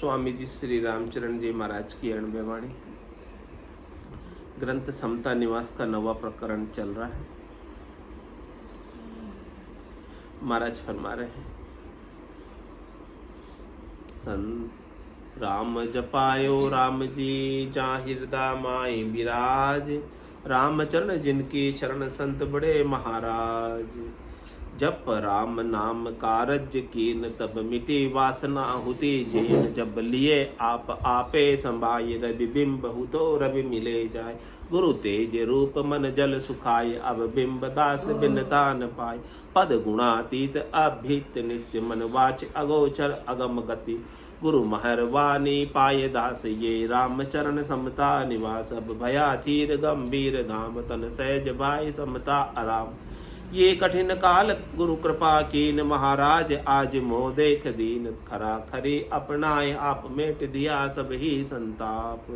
स्वामी जी श्री रामचरण जी महाराज की अणबे वाणी। ग्रंथ समता निवास का 9वां प्रकरण चल रहा है। महाराज फरमा रहे हैं, संत राम जपायो राम जी जा हृदय माई विराज, राम चरण जिनकी चरण संत बड़े महाराज। जप राम नाम कारज कीन तब मिटी वासना हुती जीन, जब लिए आप आपे संभाय रवि बिंब हु तो रवि मिले जाय। गुरु तेज रूप मन जल सुखाय, अब बिंब दास बिनता न पाय। पद गुणातीत अभित नित्य मन वाच अगोचर अगम गति, गुरु महरवानी पाए दास ये राम चरण समता निवास। अब भया धीर गंभीर धाम तन सहज भाई समता आराम। ये कठिन काल गुरु कृपा कीन महाराज, आज मोह देख दीन खरा खरी अपनाए आप मेट दिया सब ही संताप।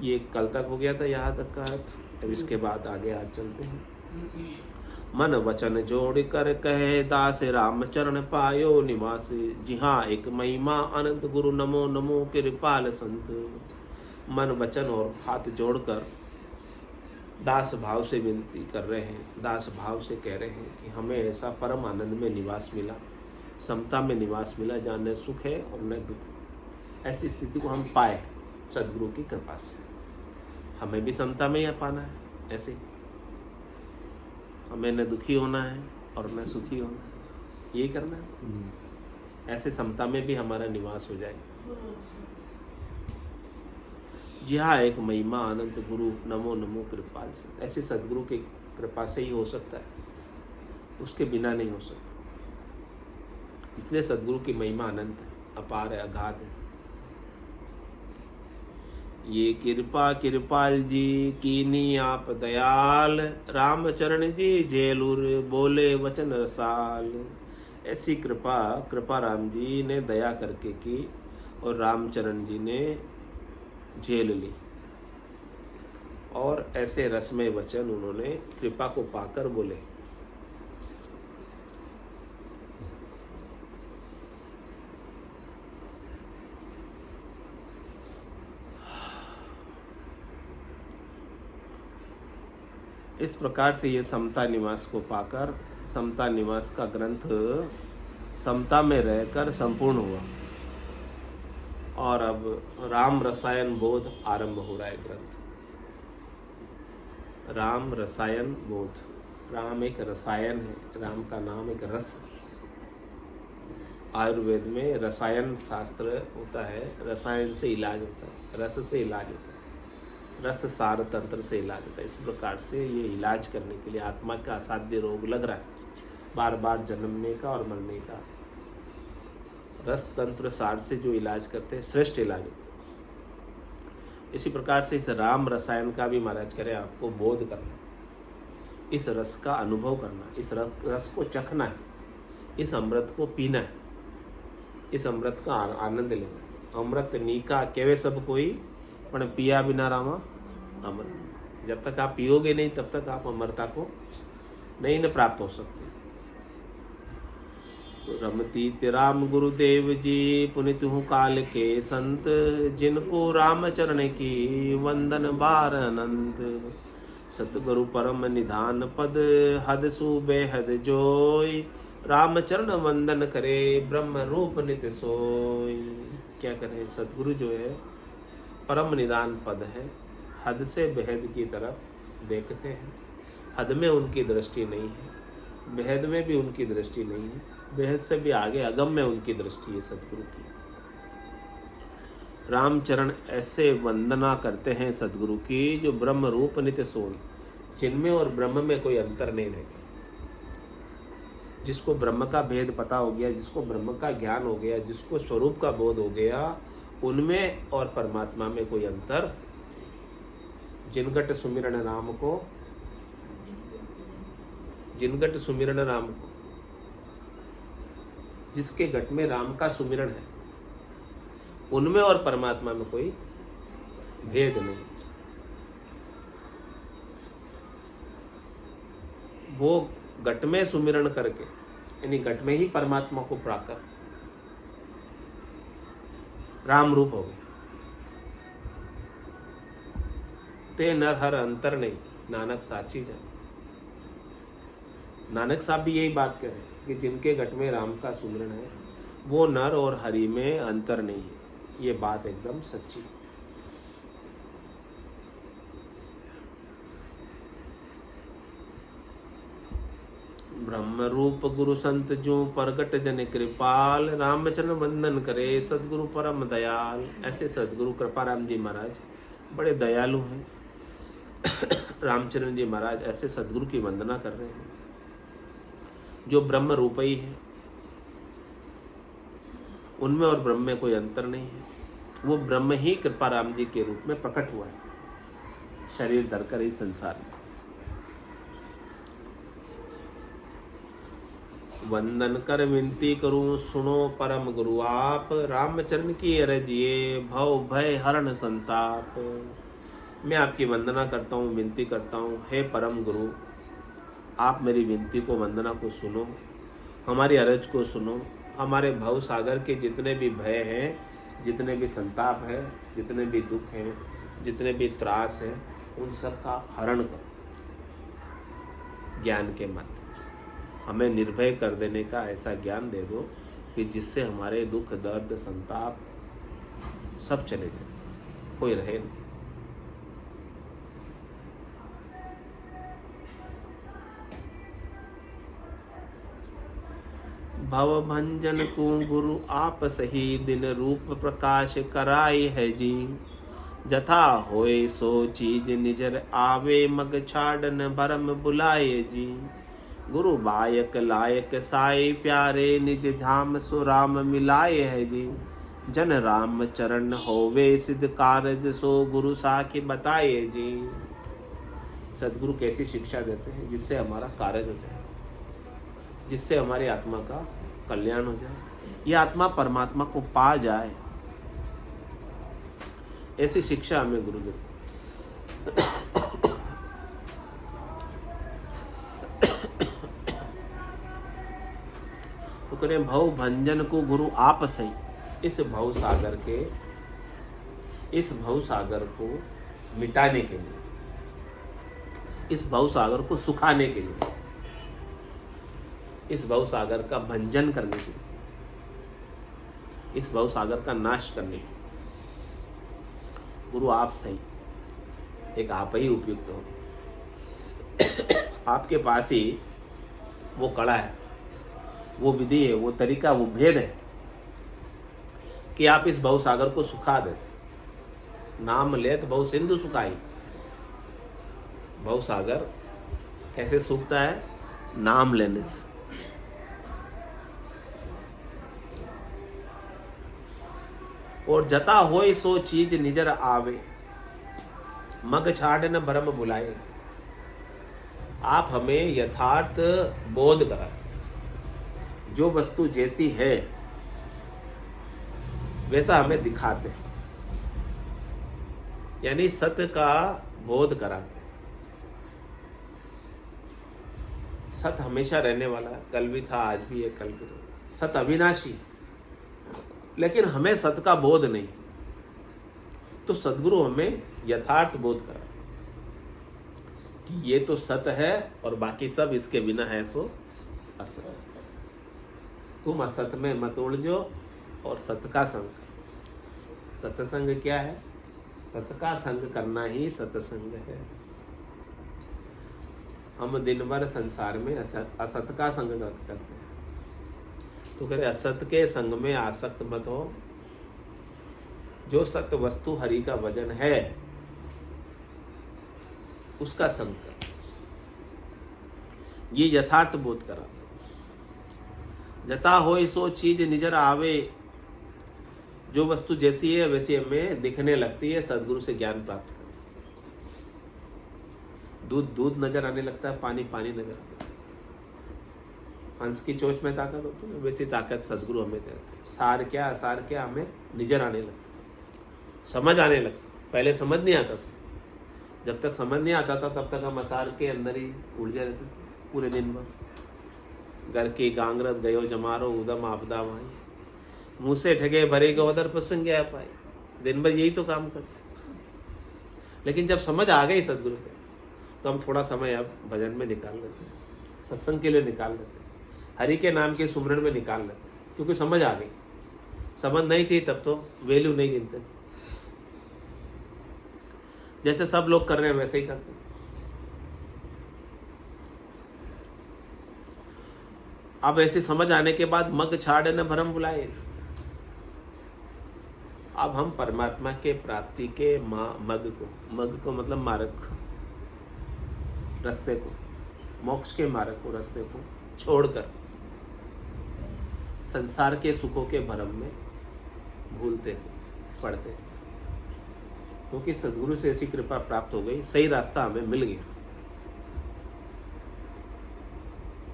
ये कल तक हो गया था यहाँ तक का अर्थ। अब इसके बाद आगे आज चलते हैं। मन वचन जोड़ कर कहे दास राम चरण पायो निवास, जी हाँ एक महिमा अनंत गुरु नमो नमो कृपाल संत। मन वचन और हाथ जोड़कर दास भाव से विनती कर रहे हैं, दास भाव से कह रहे हैं कि हमें ऐसा परम आनंद में निवास मिला, समता में निवास मिला जहाँ न सुख है और न दुख। ऐसी स्थिति को हम पाए सदगुरु की कृपा से। हमें भी समता में ही पाना है, ऐसे हमें न दुखी होना है और न सुखी होना है, यही करना है। ऐसे समता में भी हमारा निवास हो जाए। जी हाँ एक महिमा अनंत गुरु नमो नमो कृपाल से, ऐसे सदगुरु की कृपा से ही हो सकता है, उसके बिना नहीं हो सकता। इसलिए सदगुरु की महिमा अनंत है, अपार है, अगाध है। ये कृपा कृपाल जी कीनी आप दयाल, रामचरण जी जेलुर बोले वचन रसाल। ऐसी कृपा राम जी ने दया करके की और रामचरण जी ने झेल ली, और ऐसे रसमय वचन उन्होंने कृपा को पाकर बोले। इस प्रकार से ये समता निवास को पाकर, समता निवास का ग्रंथ समता में रहकर संपूर्ण हुआ, और अब राम रसायन बोध आरंभ हो रहा है ग्रंथ। राम रसायन बोध। राम एक रसायन है, राम का नाम एक रस। आयुर्वेद में रसायन शास्त्र होता है, रसायन से इलाज होता है, रस से इलाज होता है, रस सार तंत्र से इलाज होता है। इस प्रकार से ये इलाज करने के लिए आत्मा का असाध्य रोग लग रहा है, बार बार जन्मने का और मरने का, रस तंत्र सार से जो इलाज करते हैं श्रेष्ठ इलाज होता है। इसी प्रकार से इस राम रसायन का भी महाराज करें आपको बोध करना, इस रस का अनुभव करना, इस रस को चखना है, इस अमृत को पीना है, इस अमृत का आनंद लेना। अमृत नीका केवे सब कोई, पण पिया बिना रामा अमृत। जब तक आप पियोगे नहीं तब तक आप अमरता को नहीं न प्राप्त हो सकते। रमतीत राम गुरुदेव जी पुनित हूँ काल के संत, जिनको राम चरण की वंदन बार अनंत। सतगुरु परम निधान पद, हद सु बेहद जोय, राम चरण वंदन करे ब्रह्म रूप नित सोय। क्या करें, सतगुरु जो है परम निदान पद है, हद से बेहद की तरफ देखते हैं। हद में उनकी दृष्टि नहीं है, बेहद में भी उनकी दृष्टि नहीं है, बेहद से भी आगे अगम में उनकी दृष्टि है सदगुरु की। रामचरण ऐसे वंदना करते हैं सदगुरु की, जो ब्रह्म रूप नित्य सोई, जिनमें और ब्रह्म में कोई अंतर नहीं रह गया। जिसको ब्रह्म का भेद पता हो गया, जिसको ब्रह्म का ज्ञान हो गया, जिसको स्वरूप का बोध हो गया, उनमें और परमात्मा में कोई अंतर। जिनगट सुमिरन राम को, जिनगट सुमिरन राम को, जिसके घट में राम का सुमिरन है, उनमें और परमात्मा में कोई भेद नहीं। वो घट में सुमिरन करके, यानी घट में ही परमात्मा को पाकर राम रूप हो गए। ते नर हर अंतर नहीं, नानक साची जान। नानक साहब भी यही बात कह रहे हैं कि जिनके घट में राम का सुमिरन है वो नर और हरि में अंतर नहीं है। ये बात एकदम सच्ची है। ब्रह्म रूप गुरु संत जो प्रगट जन कृपाल, रामचरण वंदन करे सदगुरु परम दयाल। ऐसे सदगुरु कृपाराम जी महाराज बड़े दयालु हैं। रामचरण जी महाराज ऐसे सदगुरु की वंदना कर रहे हैं जो ब्रह्म रूप ही है। उनमें और ब्रह्म में कोई अंतर नहीं है। वो ब्रह्म ही कृपाराम जी के रूप में प्रकट हुआ है शरीर धरकर इस संसार में। वंदन कर विनती करूं सुनो परम गुरु आप, रामचरण की अरजिए भव भय हरण संताप। मैं आपकी वंदना करता हूँ, विनती करता हूँ, हे परम गुरु आप मेरी विनती को, वंदना को सुनो, हमारी अरज को सुनो। हमारे भव सागर के जितने भी भय हैं, जितने भी संताप है, जितने भी दुख हैं, जितने भी त्रास हैं, उन सब का हरण करो ज्ञान के माध्यम से। हमें निर्भय कर देने का ऐसा ज्ञान दे दो कि जिससे हमारे दुख दर्द संताप सब चले जाए, कोई रहे नहीं। भव भंजन को गुरु आप सही, दिन रूप प्रकाश कराए है जी। जथा होए सो चीज निजर आवे, मग छाड़न भरम बुलाए जी। गुरु बायक लायक साई प्यारे, निज धाम सो राम मिलाए है जी। जन राम चरण होवे सिद्ध कारज, सो गुरु साखी बताए जी। सदगुरु कैसी शिक्षा देते हैं जिससे हमारा कार्य हो जाए, जिससे हमारी आत्मा का कल्याण हो जाए, ये आत्मा परमात्मा को पा जाए। ऐसी शिक्षा हमें गुरु देते। तो करें भव भंजन को गुरु आप सही। इस भव सागर को मिटाने के लिए, इस भव सागर को सुखाने के लिए, इस भव सागर का भंजन करने के लिए, इस भव सागर का नाश करने के लिए गुरु आप सही, एक आप ही उपयुक्त हो। आपके पास ही वो कला है, वो विधि है, वो तरीका, वो भेद है कि आप इस भव सागर को सुखा देते। नाम लेत भव सिंधु सुखाई। भव सागर कैसे सूखता है? नाम लेने से। और जता होए सो चीज निजर आवे, मग छाड़ न भरम बुलाए। आप हमें यथार्थ बोध कराते, जो वस्तु जैसी है वैसा हमें दिखाते, यानी सत्य का बोध कराते। सत्य हमेशा रहने वाला है, कल भी था, आज भी है, कल भी रहेगा। सत्य अविनाशी, लेकिन हमें सत्य का बोध नहीं। तो सद्गुरु हमें यथार्थ बोध करा कि ये तो सत्य है और बाकी सब इसके बिना है सो असत। तुम असत में मत उलझो और सत्य का संग करो। सत्संग क्या है? सत्य का संग करना ही सत्संग है। हम दिन भर संसार में असत का संग करते हैं। तो कह रहे असत के संग में आसक्त मत हो। जो सत्य वस्तु हरि का वजन है उसका संग कर। ये यथार्थ बोध करा। जता होए सो चीज निजर आवे। जो वस्तु जैसी है वैसी हमें दिखने लगती है। सदगुरु से ज्ञान प्राप्त कर। दूध दूध नजर आने लगता है, पानी पानी नजर आता है। हंस की चोंच में ताकत होती है, वैसी ताकत सदगुरु हमें देते हैं। सार क्या असार क्या हमें नजर आने लगता है, समझ आने लगता है। पहले समझ नहीं आता था। जब तक समझ नहीं आता था तब तक हम असार के अंदर ही उलझे रहते थे पूरे दिन भर। घर की गांगरत गयो जमारो उदम आपदा वहीं। मुँह से ठगे भरे गोदर प्रसंग गया पाई, दिन भर यही तो काम करते। लेकिन जब समझ आ गई सदगुरु के, तो हम थोड़ा समय अब भजन में निकाल लेते हैं, सत्संग के लिए निकाल लेते हैं, हरि के नाम के सुमरण में निकाल लेते हैं, क्योंकि समझ आ गई। समझ नहीं थी तब तो वैल्यू नहीं गिनते थे। जैसे सब लोग कर रहे हैं वैसे ही करते हैं। अब ऐसी समझ आने के बाद मग छाड़ न भरम बुलाए। अब हम परमात्मा के प्राप्ति के मग को मतलब मार्ग, रास्ते को, मोक्ष के मार्ग को, रास्ते को छोड़कर संसार के सुखों के भरम में भूलते पड़ते, क्योंकि सदगुरु से ऐसी कृपा प्राप्त हो गई, सही रास्ता हमें मिल गया।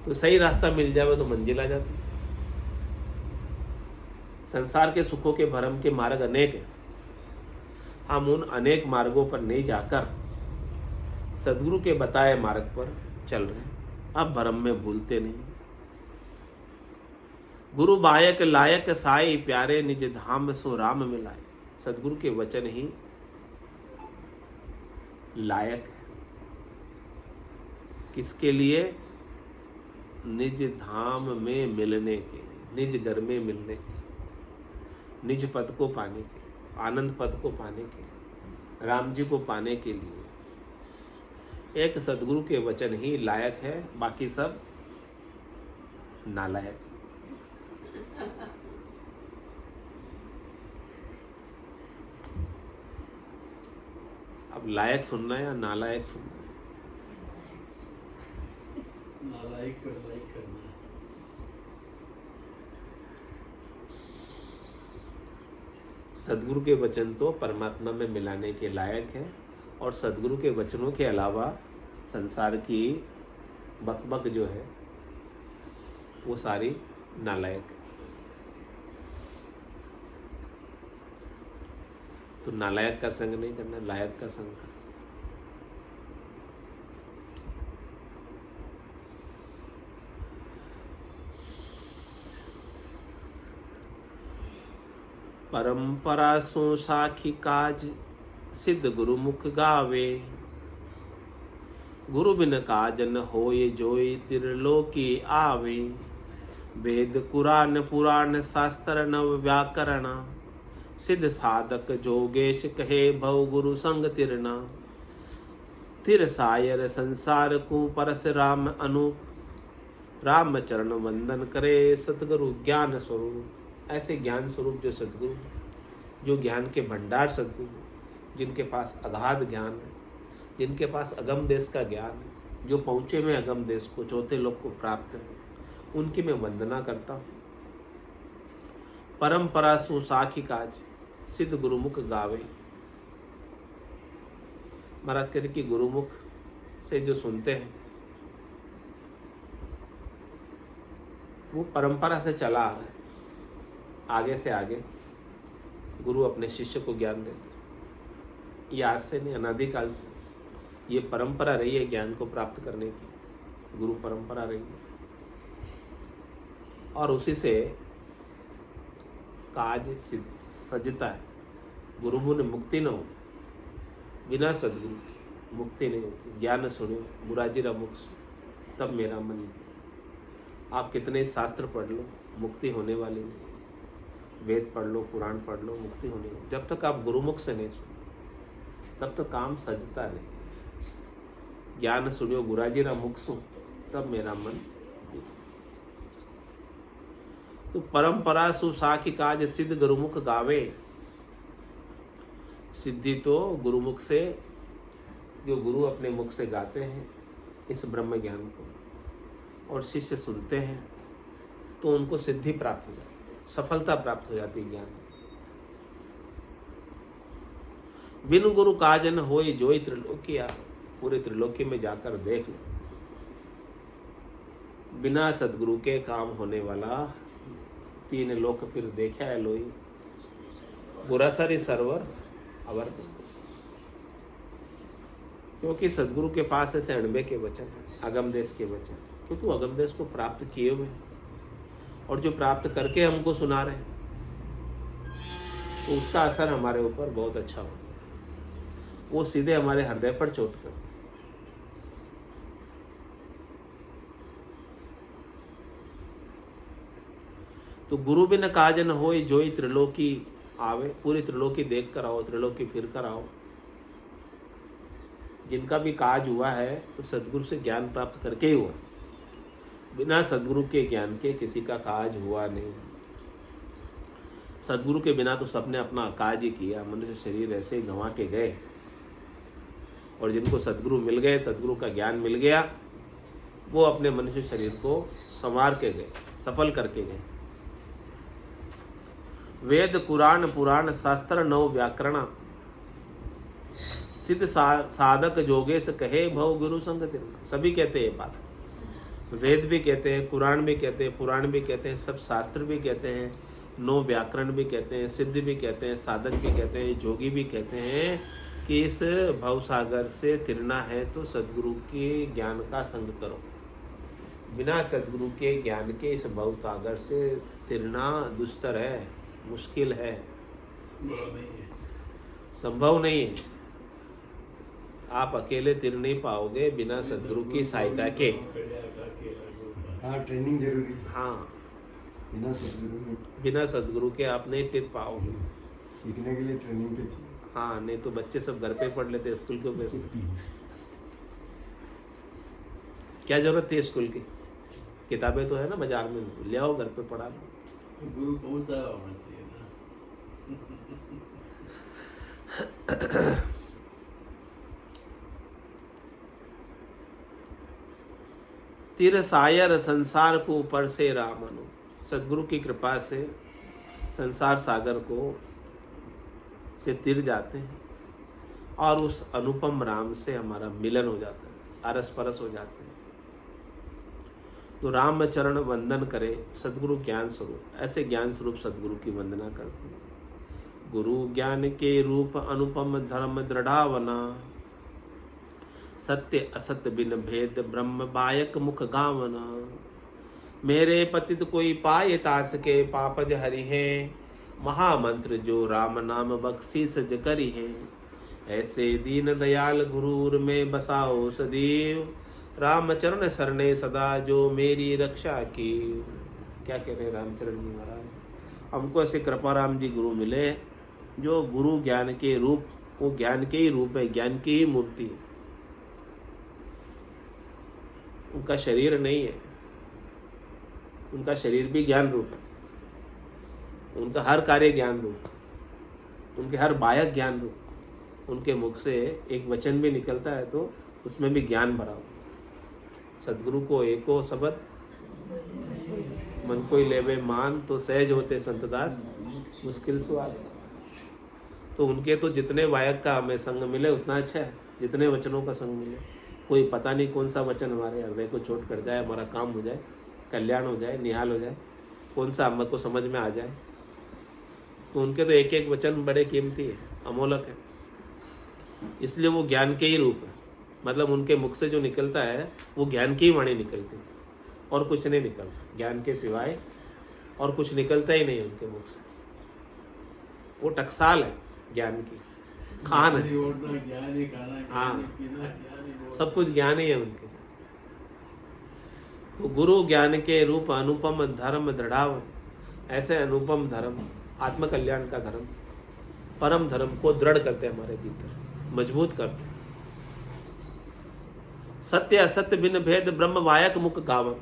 तो सही रास्ता मिल जाए तो मंजिल आ जाती। संसार के सुखों के भरम के मार्ग अनेक हैं। हम उन अनेक मार्गों पर नहीं जाकर सदगुरु के बताए मार्ग पर चल रहे हैं। अब भरम में भूलते नहीं। गुरु बायक लायक साई, प्यारे निज धाम सो राम मिलाए। सदगुरु के वचन ही लायक है। किसके लिए? निज धाम में मिलने के लिए, निज घर में मिलने के लिए, निज पद को पाने के लिए, आनंद पद को पाने के लिए, राम जी को पाने के लिए एक सदगुरु के वचन ही लायक है, बाकी सब नालायक। अब लायक सुनना है या नालायक सुनना है? नालायक करना। सदगुरु के वचन तो परमात्मा में मिलाने के लायक है, और सदगुरु के वचनों के अलावा संसार की बकबक जो है वो सारी नालायक है। तो नालायक का संग नहीं करना, लायक का संग करना। परंपरा सो साखी काज, सिद्ध गुरु मुख गावे। गुरु बिन काज न होय, जोई त्रिलोकी आवे। वेद कुरान पुराण, शास्त्र नव व्याकरण। सिद्ध साधक जोगेश कहे, भव गुरु संग तिरना। तिर सायर संसार को, परस राम अनूप। राम चरण वंदन करे, सतगुरु ज्ञान स्वरूप। ऐसे ज्ञान स्वरूप जो सदगुरु, जो ज्ञान के भंडार सदगुरु, जिनके पास अगाध ज्ञान है, जिनके पास अगम देश का ज्ञान है, जो पहुँचे में अगम देश को, चौथे लोक को प्राप्त है, उनकी मैं वंदना करता हूँ। परंपरा सुसाखी काज, सिद्ध गुरुमुख गावे। महाराज कह रहे कि गुरुमुख से जो सुनते हैं वो परंपरा से चला आ रहा है। आगे से आगे गुरु अपने शिष्य को ज्ञान देते हैं। ये आज से नहीं, अनादिकाल से ये परंपरा रही है ज्ञान को प्राप्त करने की। गुरु परंपरा रही है, और उसी से काज सजता है। गुरु मुनि मुक्ति न हो, बिना सदगुरु की मुक्ति नहीं होती। ज्ञान सुनो मुराजीरा मुख, तब मेरा मन। आप कितने शास्त्र पढ़ लो, मुक्ति होने वाली नहीं। वेद पढ़ लो, पुराण पढ़ लो, मुक्ति होने वाली। जब तक आप गुरुमुख से नहीं सुनते तब तक काम सजता नहीं। ज्ञान सुनियो गुराजीरा मुख सुन, तब मेरा मन। तो परंपरा सुसाखी काज, सिद्ध गुरुमुख गावे। सिद्धि तो गुरुमुख से, जो गुरु अपने मुख से गाते हैं इस ब्रह्म ज्ञान को, और शिष्य सुनते हैं तो उनको सिद्धि प्राप्त हो जाती है, सफलता प्राप्त हो जाती है। ज्ञान बिन गुरु काजन होई, जोई त्रिलोकी आ। पूरे त्रिलोकी में जाकर देख लो, बिना सदगुरु के काम होने वाला तीन लोक फिर देखा है लोई। गुरासरी सरवर अवर। क्योंकि सदगुरु के पास ऐसे अणबे के वचन है, अगम देश के वचन, क्योंकि वो अगम देश को प्राप्त किए हुए और जो प्राप्त करके हमको सुना रहे हैं। तो उसका असर हमारे ऊपर बहुत अच्छा होता है, वो सीधे हमारे हृदय पर चोट कर। तो गुरु बिन काज न होय जोई त्रिलोकी आवे, पूरी त्रिलोकी देख कर आओ, त्रिलोकी फिर कर आओ। जिनका भी काज हुआ है तो सदगुरु से ज्ञान प्राप्त करके ही हुआ, बिना सदगुरु के ज्ञान के किसी का काज हुआ नहीं। सदगुरु के बिना तो सबने अपना काज ही किया, मनुष्य शरीर ऐसे ही गंवा के गए। और जिनको सदगुरु मिल गए, सदगुरु का ज्ञान मिल गया, वो अपने मनुष्य शरीर को संवार के गए, सफल करके गए। वेद कुरान पुराण शास्त्र नव व्याकरण, सिद्ध साधक जोगेश कहे भव गुरु संग तिरना। सभी कहते हैं ये बात, वेद भी कहते हैं, कुरान भी कहते हैं, पुराण भी कहते हैं, सब शास्त्र भी कहते हैं, नौ व्याकरण भी कहते हैं, सिद्ध भी कहते हैं, साधक भी कहते हैं, जोगी भी कहते हैं कि इस भवसागर से तिरना है तो सदगुरु के ज्ञान का संग करो। बिना सदगुरु के ज्ञान के इस भवसागर से तिरना दुस्तर है, मुश्किल है, संभव नहीं है। आप अकेले तिर नहीं पाओगे बिना सदगुरु की सहायता के। हाँ, ट्रेनिंग जरूरी। हाँ, बिना बिना सदगुरु के आप नहीं तिर पाओगे। सीखने के लिए ट्रेनिंग तो चाहिए। हाँ, नहीं तो बच्चे सब घर पे पढ़ लेते, स्कूल क्यों भेजते? क्या जरूरत थी स्कूल की? किताबें तो है ना बाजार में, ले आओ घर पे पढ़ा लो। गुरु कौन सा होना चाहिए ना? तिर सायर संसार को ऊपर से राम अनु। सदगुरु की कृपा से संसार सागर को से तिर जाते हैं और उस अनुपम राम से हमारा मिलन हो जाता है, अरस परस हो जाते हैं। तो राम चरण वंदन करे सदगुरु ज्ञान स्वरूप, ऐसे ज्ञान स्वरूप सदगुरु की वंदना करते हैं। गुरु ज्ञान के रूप अनुपम धर्म दृढ़ावना, सत्य असत्य बिन भेद ब्रह्म बायक मुख गावना। मेरे पतित कोई पाए तास के पापज हरि है, महामंत्र जो राम नाम बख्शीस ज करी है। ऐसे दीन दयाल गुरूर में बसाओ सदैव, राम चरण सरने सदा जो मेरी रक्षा की। क्या कह रहे हैं रामचरण जी महाराज? हमको ऐसे कृपा राम जी गुरु मिले जो गुरु ज्ञान के रूप, वो ज्ञान के ही रूप है, ज्ञान की ही मूर्ति है। उनका शरीर नहीं है, उनका शरीर भी ज्ञान रूप है, उनका हर कार्य ज्ञान रूप, उनके हर बायक ज्ञान रूप। उनके मुख से एक वचन भी निकलता है तो उसमें भी ज्ञान भरा हो। सदगुरु को एको शब्द मन कोई लेवे मान, तो सहज होते संतदास मुश्किल सुहास। तो उनके तो जितने वायक का हमें संग मिले उतना अच्छा है, जितने वचनों का संग मिले। कोई पता नहीं कौन सा वचन हमारे हृदय को चोट कर जाए, हमारा काम हो जाए, कल्याण हो जाए, निहाल हो जाए, कौन सा हमको समझ में आ जाए। तो उनके तो एक एक वचन बड़े कीमती है, अमोलक है। इसलिए वो ज्ञान के ही रूप है, मतलब उनके मुख से जो निकलता है वो ज्ञान की ही वाणी निकलती है, और कुछ नहीं निकलता ज्ञान के सिवाय, और कुछ निकलता ही नहीं उनके मुख से। वो टकसाल है ज्ञान की, खान है। ज्ञान ही खाना, हाँ, ज्ञान ही पीना, ज्ञान ही बोलना। सब कुछ ज्ञान ही है उनके। तो गुरु ज्ञान के रूप अनुपम धर्म दृढ़ाव, ऐसे अनुपम धर्म, आत्म कल्याण का धर्म, परम धर्म को दृढ़ करते हमारे भीतर, मजबूत करते। सत्य असत्य बिन भेद ब्रह्म वायक मुख गावन।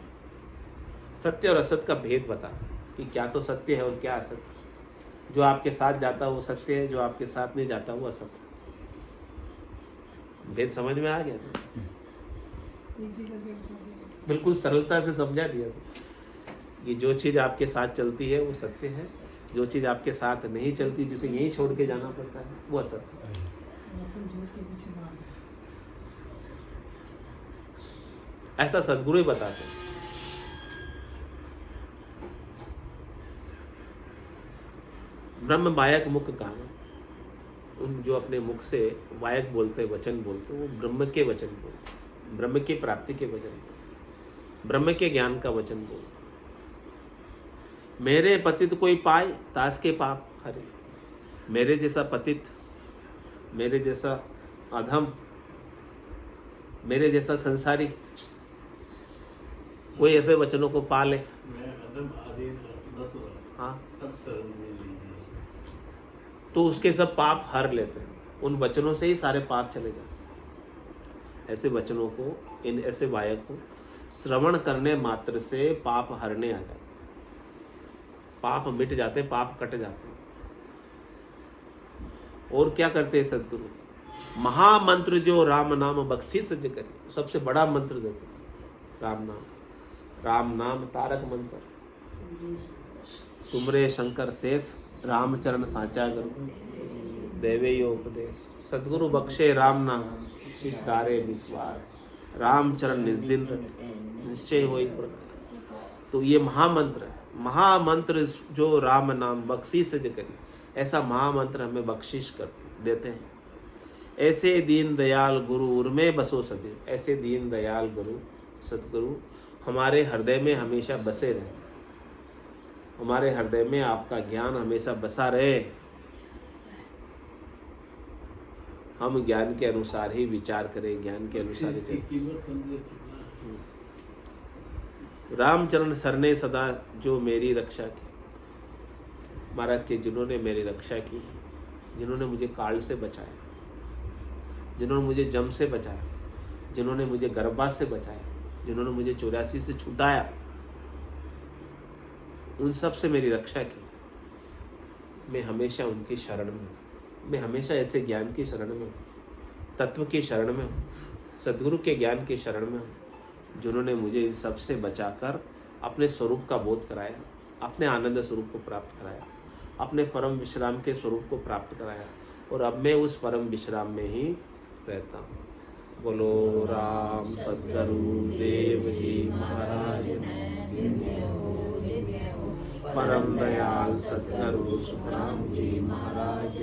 सत्य और असत्य का भेद बताता है कि क्या तो सत्य है और क्या असत्य। जो आपके साथ जाता है वो सत्य है, जो आपके साथ नहीं जाता वो असत्य है। भेद समझ में आ गया ना? बिल्कुल सरलता से समझा दिया कि जो चीज़ आपके साथ चलती है वो सत्य है, जो चीज़ आपके साथ नहीं चलती, जिसे यहीं छोड़ के जाना पड़ता है, वो असत्य है। ऐसा सदगुरु ही बताते हैं। ब्रह्म वायक मुख गावन, उन जो अपने मुख से वायक बोलते, वचन बोलते, वो ब्रह्म के वचन बोलते, ब्रह्म की प्राप्ति के वचन बोलते, ब्रह्म के ज्ञान का वचन बोलते। मेरे पतित कोई पाए तास के पाप हरे। मेरे जैसा पतित, मेरे जैसा अधम, मेरे जैसा संसारी कोई ऐसे वचनों को पा ले। मैं अदम आदि नस्र हाँ, सब शरण में लीजिए। तो उसके सब पाप हर लेते हैं, उन वचनों से ही सारे पाप चले जाते। ऐसे वचनों को, इन ऐसे वायक को श्रवण करने मात्र से पाप हरने आ जाते, पाप मिट जाते, पाप कट जाते। और क्या करते हैं सदगुरु? महामंत्र जो राम नाम बख्शीश सज करे, सबसे बड़ा मंत्र देते हैं राम नाम। राम नाम तारक मंत्र, सुमरे शंकर शेष, रामचरण साचा गुरु, देवे यो उपदेश। सदगुरु बख्शे राम नाम, शिष डारे विश्वास, रामचरण निस्दिन रटे, निश्चय होई प्रकाश। तो ये महामंत्र है, महामंत्र जो राम नाम बख्शीश सज करे, ऐसा महामंत्र हमें बख्शिश करते देते हैं। ऐसे दीन दयाल गुरु उर्मे बसो सदे, ऐसे दीन दयाल गुरु सतगुरु हमारे हृदय में हमेशा बसे रहे, हमारे हृदय में आपका ज्ञान हमेशा बसा रहे। हम ज्ञान के अनुसार ही विचार करें, ज्ञान के अनुसार ही चलें। कीमत समझे कितना है। रामचरण सर ने सदा जो मेरी रक्षा की, महाराज के जिन्होंने मेरी रक्षा की, जिन्होंने मुझे काल से बचाया, जिन्होंने मुझे जम से बचाया, जिन्होंने मुझे गर्भवास से बचाया, जिन्होंने मुझे 84 से छुटाया, उन सब से मेरी रक्षा की। मैं हमेशा उनकी शरण में हूँ, मैं हमेशा ऐसे ज्ञान की शरण में हूँ, तत्व की शरण में हूँ, सद्गुरु के ज्ञान की शरण में हूँ, जिन्होंने मुझे इन सब से बचाकर अपने स्वरूप का बोध कराया, अपने आनंद स्वरूप को प्राप्त कराया, अपने परम विश्राम के स्वरूप को प्राप्त कराया। और अब मैं उस परम विश्राम में ही रहता हूँ। बोलो राम सद्गुरु देव जी महाराज, परम दयाल सद्गुरु सुखराम जी महाराज,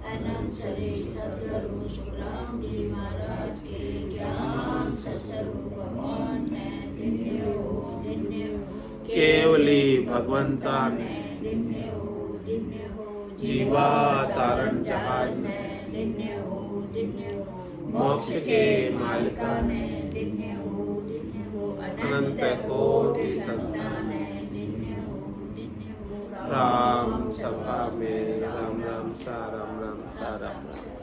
अनंत श्री सद्गुरु सुखराम जी महाराज के ज्ञान सत्स्वरूप भगवान में दिन्य हो, दिन्य हो। केवली भगवंता ने दिन्य हो, दिन्य हो। जीवा तारण जहाज में, दिन्य हो, दिन्य हो। मोक्ष के मालिका ने, दिन्य हो, दिन्य हो। अनंत कोटि संतान दिन्य हो, दिन्य हो। राम सभा में राम राम सा राम राम सा राम राम।